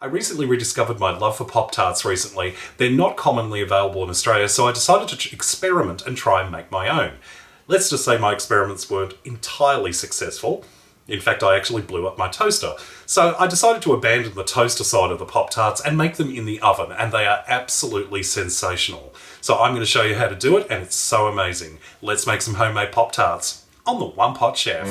I recently rediscovered my love for Pop Tarts recently. They're not commonly available in Australia, so I decided to experiment and try and make my own. Let's just say my experiments weren't entirely successful. In fact, I actually blew up my toaster. So I decided to abandon the toaster side of the Pop Tarts and make them in the oven, and they are absolutely sensational. So I'm going to show you how to do it, and it's so amazing. Let's make some homemade Pop Tarts on the One Pot Chef.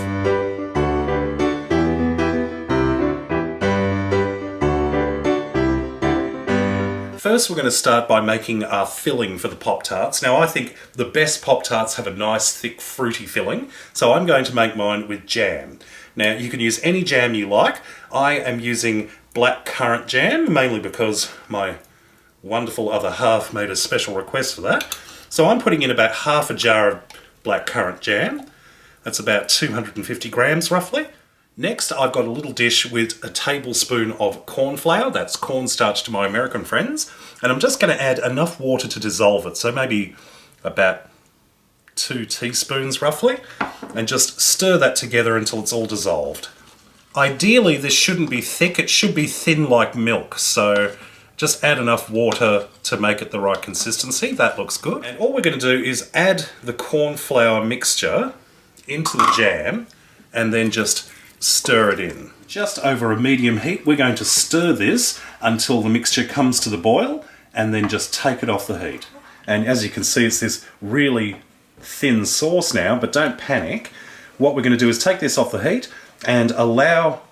First, we're going to start by making our filling for the Pop Tarts. Now, I think the best Pop Tarts have a nice, thick, fruity filling, so I'm going to make mine with jam. Now, you can use any jam you like. I am using black currant jam, mainly because my wonderful other half made a special request for that. So I'm putting in about half a jar of black currant jam. That's about 250 grams, roughly. Next, I've got a little dish with a tablespoon of cornflour, that's cornstarch to my American friends, and I'm just going to add enough water to dissolve it, so maybe about 2 teaspoons roughly, and just stir that together until it's all dissolved. Ideally, this shouldn't be thick, it should be thin like milk, so just add enough water to make it the right consistency. That looks good. And all we're going to do is add the cornflour mixture into the jam, and then just stir it in. Just over a medium heat, we're going to stir this until the mixture comes to the boil, and then just take it off the heat. And as you can see, it's this really thin sauce now, but don't panic. What we're going to do is take this off the heat and allow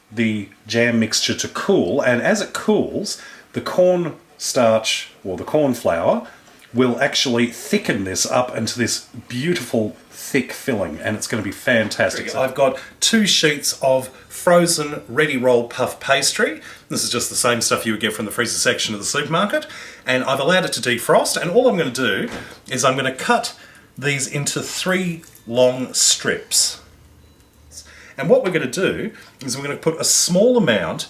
the jam mixture to cool, and as it cools, the cornstarch, or the cornflour, will actually thicken this up into this beautiful thick filling, and it's going to be fantastic. I've got 2 sheets of frozen ready roll puff pastry. This is just the same stuff you would get from the freezer section of the supermarket, and I've allowed it to defrost, and all I'm going to do is I'm going to cut these into 3 long strips. And what we're going to do is we're going to put a small amount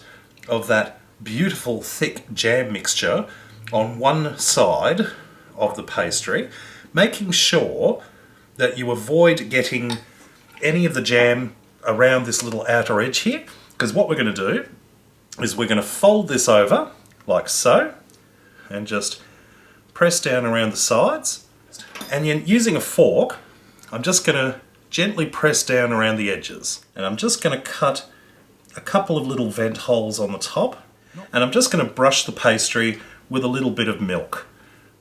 of that beautiful thick jam mixture on one side of the pastry, making sure that you avoid getting any of the jam around this little outer edge here, because what we're going to do is we're going to fold this over like so and just press down around the sides, and then using a fork I'm just going to gently press down around the edges, and I'm just going to cut a couple of little vent holes on the top, and I'm just going to brush the pastry with a little bit of milk.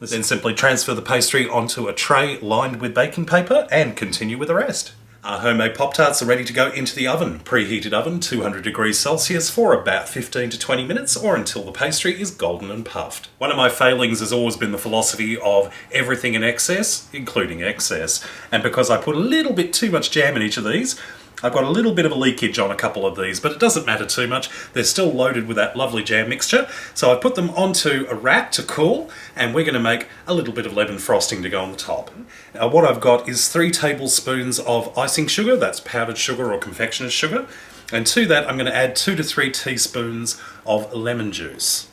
Then simply transfer the pastry onto a tray lined with baking paper and continue with the rest. Our homemade Pop Tarts are ready to go into the oven. Preheated oven, 200 degrees Celsius for about 15 to 20 minutes, or until the pastry is golden and puffed. One of my failings has always been the philosophy of everything in excess, including excess. And because I put a little bit too much jam in each of these, I've got a little bit of a leakage on a couple of these, but it doesn't matter too much. They're still loaded with that lovely jam mixture. So I've put them onto a rack to cool, and we're going to make a little bit of lemon frosting to go on the top. Now what I've got is 3 tablespoons of icing sugar, that's powdered sugar or confectioner's sugar, and to that I'm going to add 2 to 3 teaspoons of lemon juice.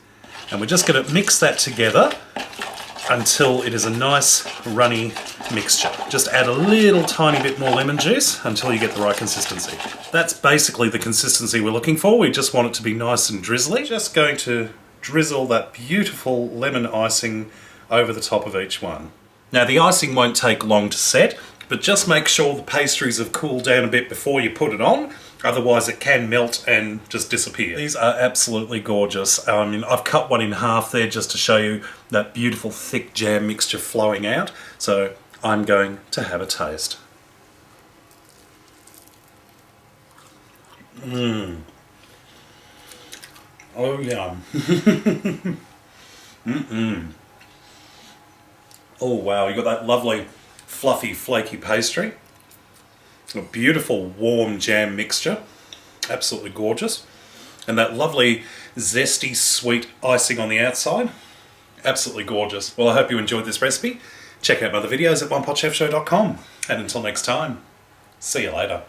And we're just going to mix that together until it is a nice runny mixture. Just add a little tiny bit more lemon juice until you get the right consistency. That's basically the consistency we're looking for. We just want it to be nice and drizzly. Just going to drizzle that beautiful lemon icing over the top of each one. Now the icing won't take long to set, but just make sure the pastries have cooled down a bit before you put it on. Otherwise it can melt and just disappear. These are absolutely gorgeous. I mean, I've cut one in half there just to show you that beautiful thick jam mixture flowing out. So I'm going to have a taste. Oh yeah. Oh wow, you got that lovely fluffy flaky pastry. A beautiful warm jam mixture, absolutely gorgeous, and that lovely zesty sweet icing on the outside, absolutely gorgeous. Well, I hope you enjoyed this recipe. Check out my other videos at OnePotChefShow.com, and until next time, see you later.